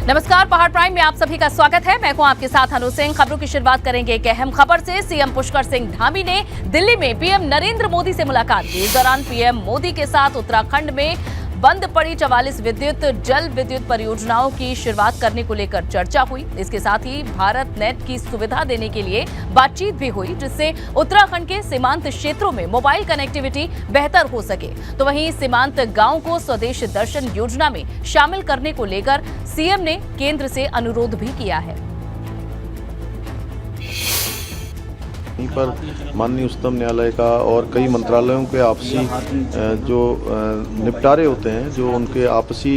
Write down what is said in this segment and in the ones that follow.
नमस्कार, पहाड़ प्राइम में आप सभी का स्वागत है। मैं हूं आपके साथ अनु सिंह। खबरों की शुरुआत करेंगे एक अहम खबर से। सीएम पुष्कर सिंह धामी ने दिल्ली में पीएम नरेंद्र मोदी से मुलाकात की। इस दौरान पीएम मोदी के साथ उत्तराखंड में बंद पड़ी 44 जल विद्युत परियोजनाओं की शुरुआत करने को लेकर चर्चा हुई। इसके साथ ही भारत नेट की सुविधा देने के लिए बातचीत भी हुई, जिससे उत्तराखंड के सीमांत क्षेत्रों में मोबाइल कनेक्टिविटी बेहतर हो सके। तो वहीं सीमांत गांव को स्वदेश दर्शन योजना में शामिल करने को लेकर सीएम ने केंद्र से अनुरोध भी किया है। यहीं पर माननीय उच्चतम न्यायालय का और कई मंत्रालयों के आपसी जो निपटारे होते हैं, जो उनके आपसी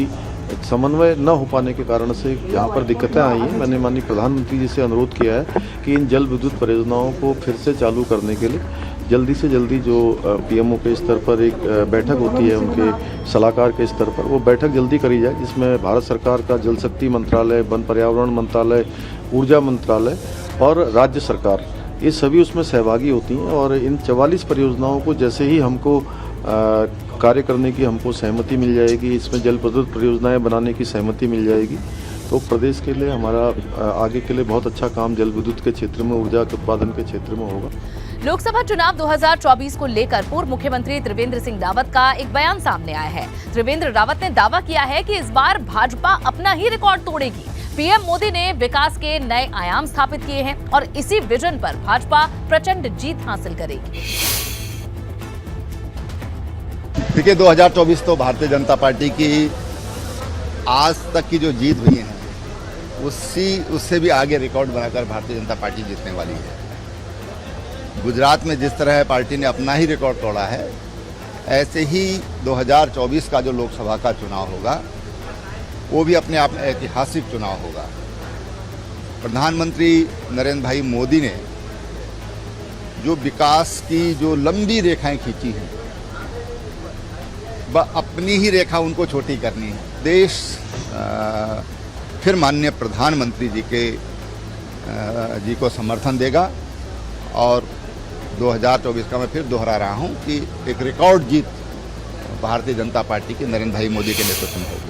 समन्वय न हो पाने के कारण से यहाँ पर दिक्कतें आई हैं। मैंने माननीय प्रधानमंत्री जी से अनुरोध किया है कि इन जल विद्युत परियोजनाओं को फिर से चालू करने के लिए जल्दी से जल्दी जो पीएमओ के स्तर पर एक बैठक होती है, उनके सलाहकार के स्तर पर वो बैठक जल्दी करी जाए, जिसमें भारत सरकार का जल शक्ति मंत्रालय, वन पर्यावरण मंत्रालय, ऊर्जा मंत्रालय और राज्य सरकार, ये सभी उसमें सहभागी होती हैं। और इन 44 परियोजनाओं को जैसे ही हमको कार्य करने की हमको सहमति मिल जाएगी, इसमें जल विद्युत परियोजनाएं बनाने की सहमति मिल जाएगी, तो प्रदेश के लिए हमारा आगे के लिए बहुत अच्छा काम जल विद्युत के क्षेत्र में, ऊर्जा के उत्पादन के क्षेत्र में होगा। लोकसभा चुनाव 2024 को लेकर पूर्व मुख्यमंत्री त्रिवेंद्र सिंह रावत का एक बयान सामने आया है। त्रिवेंद्र रावत ने दावा किया है कि इस बार भाजपा अपना ही रिकॉर्ड तोड़ेगी। पीएम मोदी ने विकास के नए आयाम स्थापित किए हैं और इसी विजन पर भाजपा प्रचंड जीत हासिल करेगी। देखिए, 2024 तो भारतीय जनता पार्टी की आज तक की जो जीत हुई है उससे भी आगे रिकॉर्ड बनाकर भारतीय जनता पार्टी जीतने वाली है। गुजरात में जिस तरह पार्टी ने अपना ही रिकॉर्ड तोड़ा है, ऐसे ही 2024 का जो लोकसभा का चुनाव होगा वो भी अपने आप में ऐतिहासिक चुनाव होगा। प्रधानमंत्री नरेंद्र भाई मोदी ने जो विकास की जो लंबी रेखाएं खींची हैं, वह अपनी ही रेखा उनको छोटी करनी है। देश फिर माननीय प्रधानमंत्री जी को समर्थन देगा और 2024 का मैं फिर दोहरा रहा हूं कि एक रिकॉर्ड जीत भारतीय जनता पार्टी के नरेंद्र भाई मोदी के नेतृत्व में होगी।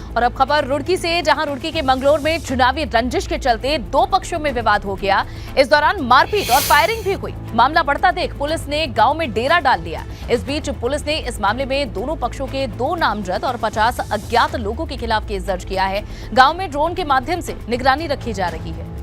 और अब खबर रुड़की से, जहां रुड़की के मंगलोर में चुनावी रंजिश के चलते दो पक्षों में विवाद हो गया। इस दौरान मारपीट और फायरिंग भी हुई। मामला बढ़ता देख पुलिस ने गांव में डेरा डाल दिया। इस बीच पुलिस ने इस मामले में दोनों पक्षों के 2 नामजद और 50 अज्ञात लोगों के खिलाफ केस दर्ज किया है। गांव में ड्रोन के माध्यम से निगरानी रखी जा रही है।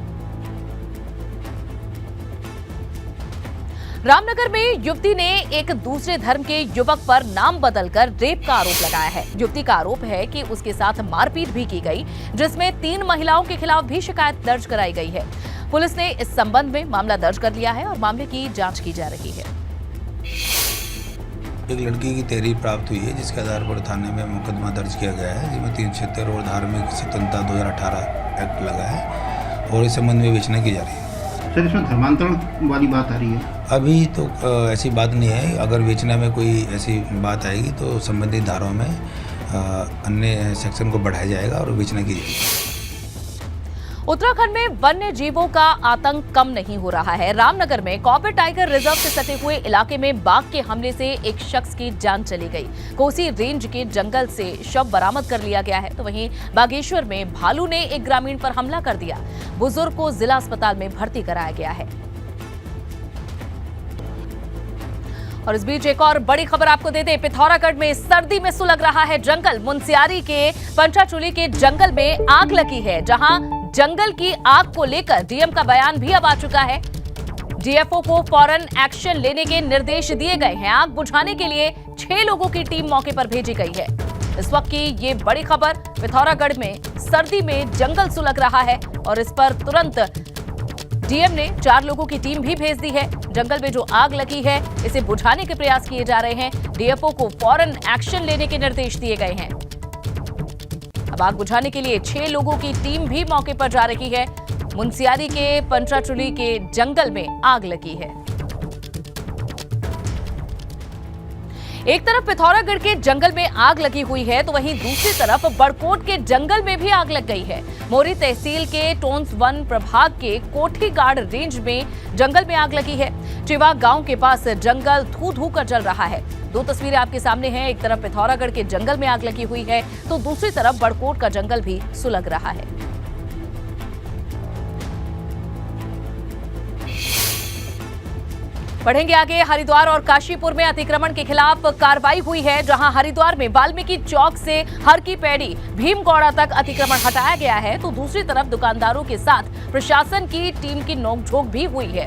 रामनगर में युवती ने एक दूसरे धर्म के युवक पर नाम बदलकर रेप का आरोप लगाया है। युवती का आरोप है कि उसके साथ मारपीट भी की गई, जिसमें 3 महिलाओं के खिलाफ भी शिकायत दर्ज कराई गई है। पुलिस ने इस संबंध में मामला दर्ज कर लिया है और मामले की जांच की जा रही है। एक लड़की की तहरीर प्राप्त हुई है, जिसके आधार पर थाने में मुकदमा दर्ज किया गया है, जिसमें 376 और धार्मिक स्वतंत्रता 2018 एक्ट लगा है और इस संबंध में विवेचना की जा रही है। सर, इसमें धर्मांतरण वाली बात आ रही है? अभी तो ऐसी बात नहीं है। अगर विवेचना में कोई ऐसी बात आएगी तो संबंधित धाराओं में अन्य सेक्शन को बढ़ाया जाएगा और विवेचना की जाएगी। उत्तराखंड में वन्य जीवों का आतंक कम नहीं हो रहा है। रामनगर में कॉर्बेट टाइगर रिजर्व से सटे हुए इलाके में बाघ के हमले से एक शख्स की जान चली गई। कोसी रेंज के जंगल से शव बरामद कर लिया गया है। तो वहीं बागेश्वर में भालू ने एक ग्रामीण पर हमला कर दिया। बुजुर्ग को जिला अस्पताल में भर्ती कराया गया है। और इस बीच एक और बड़ी खबर आपको दे दें। पिथौरागढ़ में सर्दी में सुलग रहा है जंगल। मुनस्यारी के पंचाचूली के जंगल में आग लगी है, जहां जंगल की आग को लेकर डीएम का बयान भी अब आ चुका है। डीएफओ को फौरन एक्शन लेने के निर्देश दिए गए हैं। आग बुझाने के लिए 6 लोगों की टीम मौके पर भेजी गई है। इस वक्त की ये बड़ी खबर, पिथौरागढ़ में सर्दी में जंगल सुलग रहा है और इस पर तुरंत डीएम ने 4 लोगों की टीम भी भेज दी है। जंगल में जो आग लगी है, इसे बुझाने के प्रयास किए जा रहे हैं। डीएफओ को फौरन एक्शन लेने के निर्देश दिए गए हैं। अब आग बुझाने के लिए 6 लोगों की टीम भी मौके पर जा रही है। मुनस्यारी के पंचाचूली के जंगल में आग लगी है। एक तरफ पिथौरागढ़ के जंगल में आग लगी हुई है तो वहीं दूसरी तरफ बड़कोट के जंगल में भी आग लग गई है। मोरी तहसील के टोंस वन प्रभाग के कोठीगाड़ रेंज में जंगल में आग लगी है। चिवा गांव के पास जंगल धू धू कर जल रहा है। दो तस्वीरें आपके सामने हैं। एक तरफ पिथौरागढ़ के जंगल में आग लगी हुई है तो दूसरी तरफ बड़कोट का जंगल भी सुलग रहा है। बढ़ेंगे आगे। हरिद्वार और काशीपुर में अतिक्रमण के खिलाफ कार्रवाई हुई है, जहां हरिद्वार में वाल्मीकि चौक से हर की पैड़ी भीमगौड़ा तक अतिक्रमण हटाया गया है तो दूसरी तरफ दुकानदारों के साथ प्रशासन की टीम की नोकझोंक भी हुई है।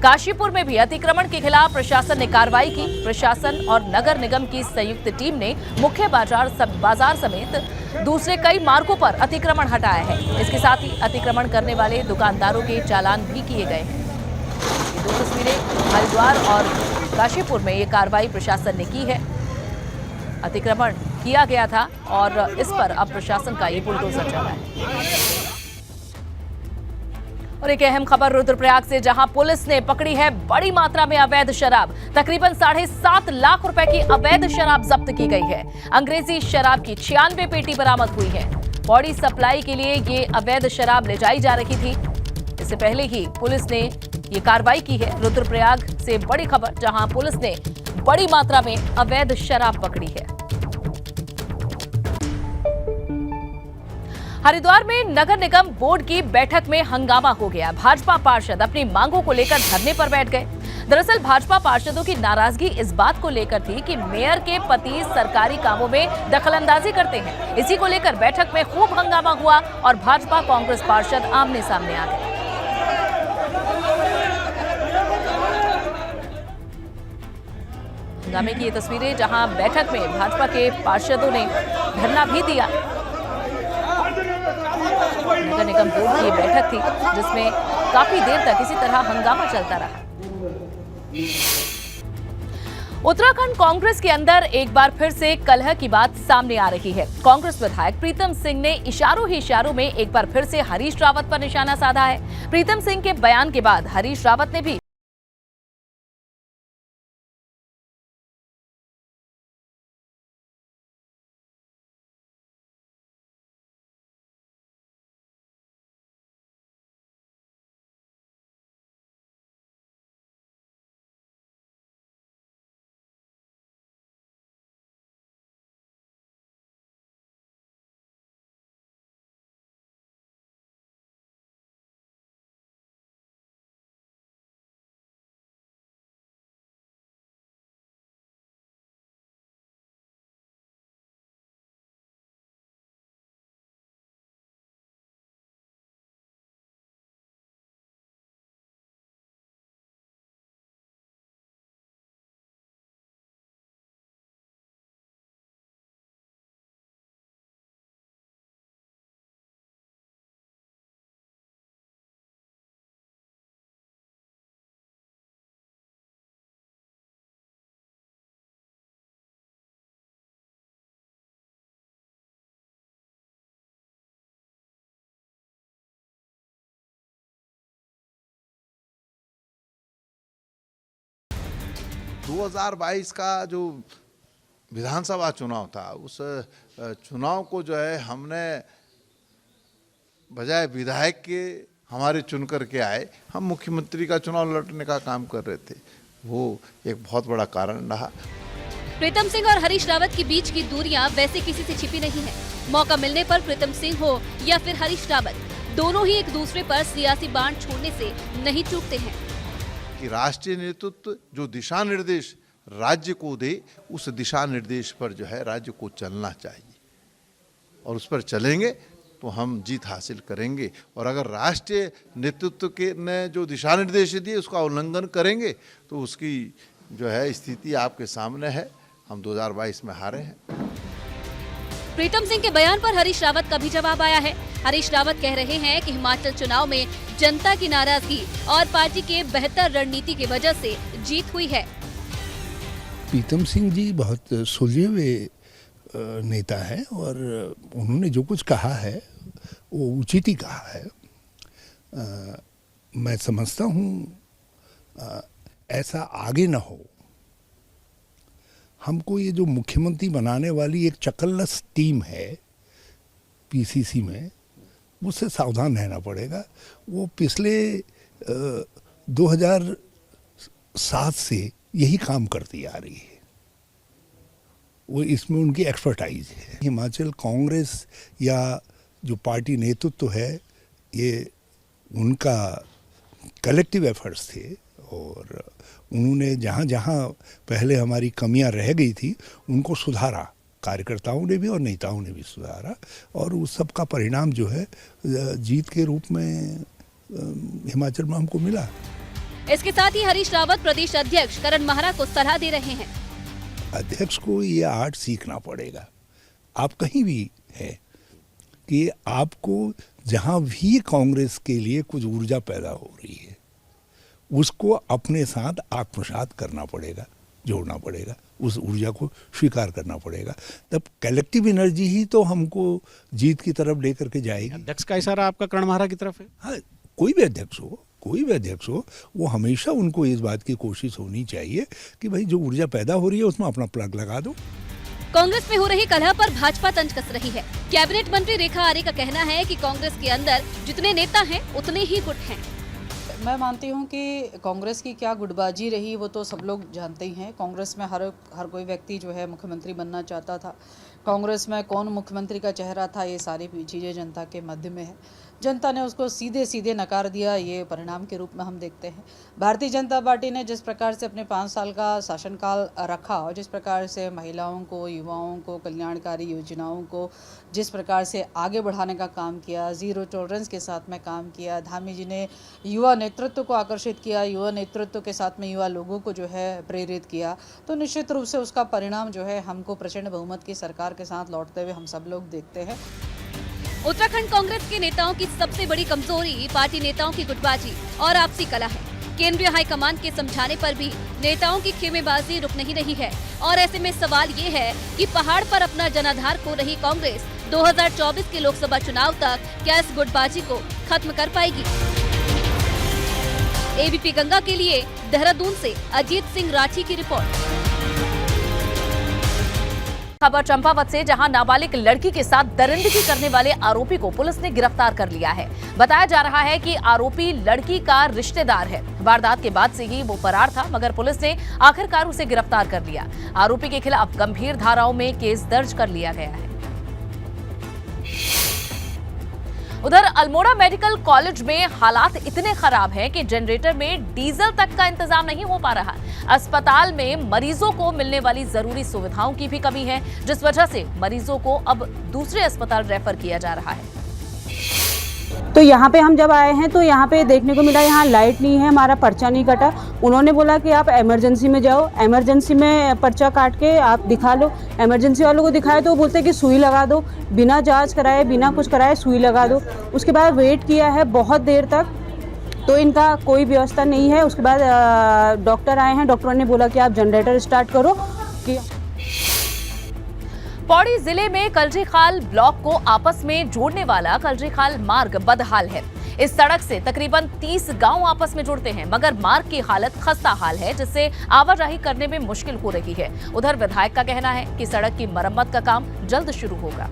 काशीपुर में भी अतिक्रमण के खिलाफ प्रशासन ने कार्रवाई की। प्रशासन और नगर निगम की संयुक्त टीम ने मुख्य बाजार समेत दूसरे कई मार्गों पर अतिक्रमण हटाया है। इसके साथ ही अतिक्रमण करने वाले दुकानदारों के चालान भी किए गए हैं। दो तस्वीरें हरिद्वार और काशीपुर में ये कार्रवाई प्रशासन ने की है। अतिक्रमण किया गया था और इस पर अब प्रशासन का ये बुलडोजर चला है। और एक अहम खबर रुद्रप्रयाग से, जहां पुलिस ने पकड़ी है बड़ी मात्रा में अवैध शराब। तकरीबन 7.5 लाख रुपए की अवैध शराब जब्त की गई है। अंग्रेजी शराब की 96 पेटी बरामद हुई है। बॉडी सप्लाई के लिए ये अवैध शराब ले जाई जा रही थी। इससे पहले ही पुलिस ने ये कार्रवाई की है। रुद्रप्रयाग से बड़ी खबर, जहां पुलिस ने बड़ी मात्रा में अवैध शराब पकड़ी है। हरिद्वार में नगर निगम बोर्ड की बैठक में हंगामा हो गया। भाजपा पार्षद अपनी मांगों को लेकर धरने पर बैठ गए। दरअसल भाजपा पार्षदों की नाराजगी इस बात को लेकर थी कि मेयर के पति सरकारी कामों में दखलंदाजी करते हैं। इसी को लेकर बैठक में खूब हंगामा हुआ और भाजपा कांग्रेस पार्षद आमने सामने आ गए। हंगामे की ये तस्वीरें, जहां बैठक में भाजपा के पार्षदों ने धरना भी दिया। नगर निगम बोर्ड की ये बैठक थी जिसमें काफी देर तक इसी तरह हंगामा चलता रहा। उत्तराखंड कांग्रेस के अंदर एक बार फिर से कलह की बात सामने आ रही है। कांग्रेस विधायक प्रीतम सिंह ने इशारों ही इशारों में एक बार फिर से हरीश रावत पर निशाना साधा है। प्रीतम सिंह के बयान के बाद हरीश रावत ने भी दो 2022 का जो विधानसभा चुनाव था, उस चुनाव को जो है हमने बजाय विधायक के हमारे चुन करके आए, हम मुख्यमंत्री का चुनाव लड़ने का काम कर रहे थे। वो एक बहुत बड़ा कारण रहा। प्रीतम सिंह और हरीश रावत के बीच की दूरियां वैसे किसी से छिपी नहीं है। मौका मिलने पर प्रीतम सिंह हो या फिर हरीश रावत, दोनों ही एक दूसरे पर सियासी बाण छोड़ने से नहीं चूकते हैं। कि राष्ट्रीय नेतृत्व जो दिशा निर्देश राज्य को दे, उस दिशा निर्देश पर जो है राज्य को चलना चाहिए और उस पर चलेंगे तो हम जीत हासिल करेंगे। और अगर राष्ट्रीय नेतृत्व के ने जो दिशा निर्देश दिए उसका उल्लंघन करेंगे तो उसकी जो है स्थिति आपके सामने है। हम 2022 में हारे हैं। प्रीतम सिंह के बयान पर हरीश रावत का भी जवाब आया है। हरीश रावत कह रहे हैं कि हिमाचल चुनाव में जनता की नाराजगी और पार्टी के बेहतर रणनीति की वजह से जीत हुई है। प्रीतम सिंह जी बहुत सुलझे हुए नेता है और उन्होंने जो कुछ कहा है वो उचित ही कहा है। मैं समझता हूँ ऐसा आगे न हो। हमको ये जो मुख्यमंत्री बनाने वाली एक चकल्लस टीम है पीसीसी में, उससे सावधान रहना पड़ेगा। वो पिछले 2007 से यही काम करती आ रही है, वो इसमें उनकी एक्सपर्टाइज है। हिमाचल कांग्रेस या जो पार्टी नेतृत्व है, ये उनका कलेक्टिव एफर्ट्स थे और उन्होंने जहाँ जहाँ पहले हमारी कमियां रह गई थी उनको सुधारा, कार्यकर्ताओं ने भी और नेताओं ने भी सुधारा, और उस सब का परिणाम जो है जीत के रूप में हिमाचल में हमको मिला। इसके साथ ही हरीश रावत प्रदेश अध्यक्ष करण माहरा को सलाह दे रहे हैं। अध्यक्ष को ये आर्ट सीखना पड़ेगा। आप कहीं भी है कि आपको जहाँ भी कांग्रेस के लिए कुछ ऊर्जा पैदा हो रही है, उसको अपने साथ आत्मसात करना पड़ेगा, जोड़ना पड़ेगा, उस ऊर्जा को स्वीकार करना पड़ेगा। तब कलेक्टिव एनर्जी ही तो हमको जीत की तरफ लेकर के जाएगी। अध्यक्ष का इशारा आपका करण माहरा की तरफ है? हाँ, कोई भी अध्यक्ष हो वो हमेशा उनको इस बात की कोशिश होनी चाहिए कि भाई जो ऊर्जा पैदा हो रही है उसमें अपना प्लग लगा दो। कांग्रेस में हो रही कलह पर भाजपा तंज कस रही है। कैबिनेट मंत्री रेखा आर्य का कहना है कि कांग्रेस के अंदर जितने नेता हैं उतने ही गुट हैं। मैं मानती हूं कि कांग्रेस की क्या गुटबाजी रही वो तो सब लोग जानते ही हैं। कांग्रेस में हर कोई व्यक्ति जो है मुख्यमंत्री बनना चाहता था। कांग्रेस में कौन मुख्यमंत्री का चेहरा था, ये सारी चीज़ें जनता के मध्य में है। जनता ने उसको सीधे सीधे नकार दिया, ये परिणाम के रूप में हम देखते हैं। भारतीय जनता पार्टी ने जिस प्रकार से अपने 5 साल का शासनकाल रखा और जिस प्रकार से महिलाओं को, युवाओं को, कल्याणकारी योजनाओं को जिस प्रकार से आगे बढ़ाने का काम किया, ज़ीरो टॉलरेंस के साथ में काम किया, धामी जी ने युवा नेतृत्व को आकर्षित किया, युवा नेतृत्व के साथ में युवा लोगों को जो है प्रेरित किया, तो निश्चित रूप से उसका परिणाम जो है हमको प्रचंड बहुमत की सरकार के साथ लौटते हुए हम सब लोग देखते हैं। उत्तराखंड कांग्रेस के नेताओं की सबसे बड़ी कमजोरी पार्टी नेताओं की गुटबाजी और आपसी कलह है। केंद्रीय हाईकमान के समझाने पर भी नेताओं की खेमेबाजी रुक नहीं रही है और ऐसे में सवाल ये है कि पहाड़ पर अपना जनाधार खो रही कांग्रेस 2024 के लोकसभा चुनाव तक क्या इस गुटबाजी को खत्म कर पाएगी? एबीपी गंगा के लिए देहरादून से अजीत सिंह राठी की रिपोर्ट। खबर चंपावत से, जहां नाबालिग लड़की के साथ दरिंदगी करने वाले आरोपी को पुलिस ने गिरफ्तार कर लिया है। बताया जा रहा है कि आरोपी लड़की का रिश्तेदार है। वारदात के बाद से ही वो फरार था, मगर पुलिस ने आखिरकार उसे गिरफ्तार कर लिया। आरोपी के खिलाफ गंभीर धाराओं में केस दर्ज कर लिया गया है। उधर अल्मोड़ा मेडिकल कॉलेज में हालात इतने खराब हैं कि जनरेटर में डीजल तक का इंतजाम नहीं हो पा रहा। अस्पताल में मरीजों को मिलने वाली जरूरी सुविधाओं की भी कमी है, जिस वजह से मरीजों को अब दूसरे अस्पताल रेफर किया जा रहा है। तो यहाँ पे हम जब आए हैं तो यहाँ पे देखने को मिला यहाँ लाइट नहीं है, हमारा पर्चा नहीं कटा। उन्होंने बोला कि आप इमरजेंसी में जाओ, इमरजेंसी में पर्चा काट के आप दिखा लो। इमरजेंसी वालों को दिखाए तो वो बोलते हैं कि सुई लगा दो, बिना जांच कराए बिना कुछ कराए सुई लगा दो। उसके बाद वेट किया है बहुत देर तक, तो इनका कोई व्यवस्था नहीं है। उसके बाद डॉक्टर आए हैं, डॉक्टरों ने बोला कि आप जनरेटर स्टार्ट करो। कि पौड़ी जिले में कलजीखाल ब्लॉक को आपस में जोड़ने वाला कलजीखाल मार्ग बदहाल है। इस सड़क से तकरीबन 30 गांव आपस में जुड़ते हैं, मगर मार्ग की हालत खस्ता हाल है, जिससे आवाजाही करने में मुश्किल हो रही है। उधर विधायक का कहना है कि सड़क की मरम्मत का काम जल्द शुरू होगा।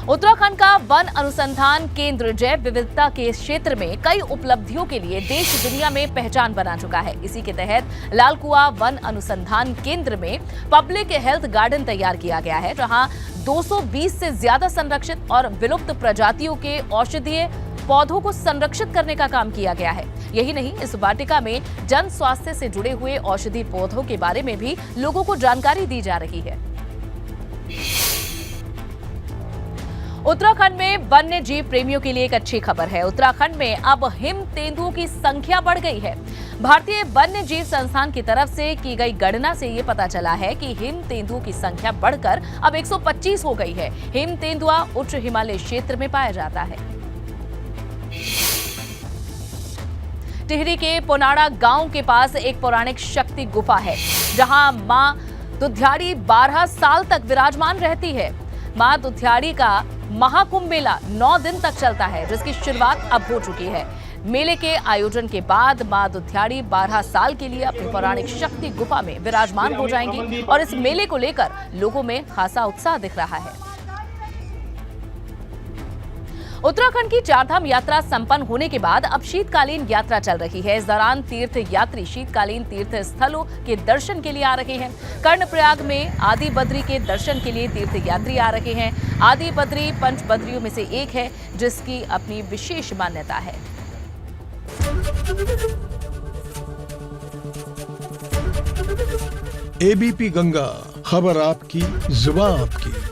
उत्तराखंड का वन अनुसंधान केंद्र जैव विविधता के क्षेत्र में कई उपलब्धियों के लिए देश दुनिया में पहचान बना चुका है। इसी के तहत लालकुआ वन अनुसंधान केंद्र में पब्लिक हेल्थ गार्डन तैयार किया गया है, जहां 220 से ज्यादा संरक्षित और विलुप्त प्रजातियों के औषधीय पौधों को संरक्षित करने का काम किया गया है। यही नहीं, इस वाटिका में जन स्वास्थ्य से जुड़े हुए औषधि पौधों के बारे में भी लोगों को जानकारी दी जा रही है। उत्तराखंड में वन्य जीव प्रेमियों के लिए एक अच्छी खबर है। उत्तराखंड में अब हिम तेंदुओं की संख्या बढ़ गई है। भारतीय वन्य जीव संस्थान की तरफ से की गई गणना से ये पता चला है कि हिम तेंदुओं की संख्या बढ़कर अब 125 हो गई है। हिम तेंदुआ उच्च हिमालय क्षेत्र में पाया जाता है। टिहरी के पोनाड़ा गांव के पास एक पौराणिक शक्ति गुफा है, जहां मां दुधियाड़ी 12 साल तक विराजमान रहती है। मां दुधियाड़ी का महाकुंभ मेला 9 दिन तक चलता है, जिसकी शुरुआत अब हो चुकी है। मेले के आयोजन के बाद मां दुधियाड़ी 12 साल के लिए अपनी पौराणिक शक्ति गुफा में विराजमान हो जाएंगी और इस मेले को लेकर लोगों में खासा उत्साह दिख रहा है। उत्तराखंड की चारधाम यात्रा संपन्न होने के बाद अब शीतकालीन यात्रा चल रही है। इस दौरान तीर्थ यात्री शीतकालीन तीर्थ स्थलों के दर्शन के लिए आ रहे हैं। कर्णप्रयाग में आदि बद्री के दर्शन के लिए तीर्थ यात्री आ रहे हैं। आदि बद्री पंच बद्रियों में से एक है, जिसकी अपनी विशेष मान्यता है। एबीपी गंगा, खबर आपकी, जुबान आपकी।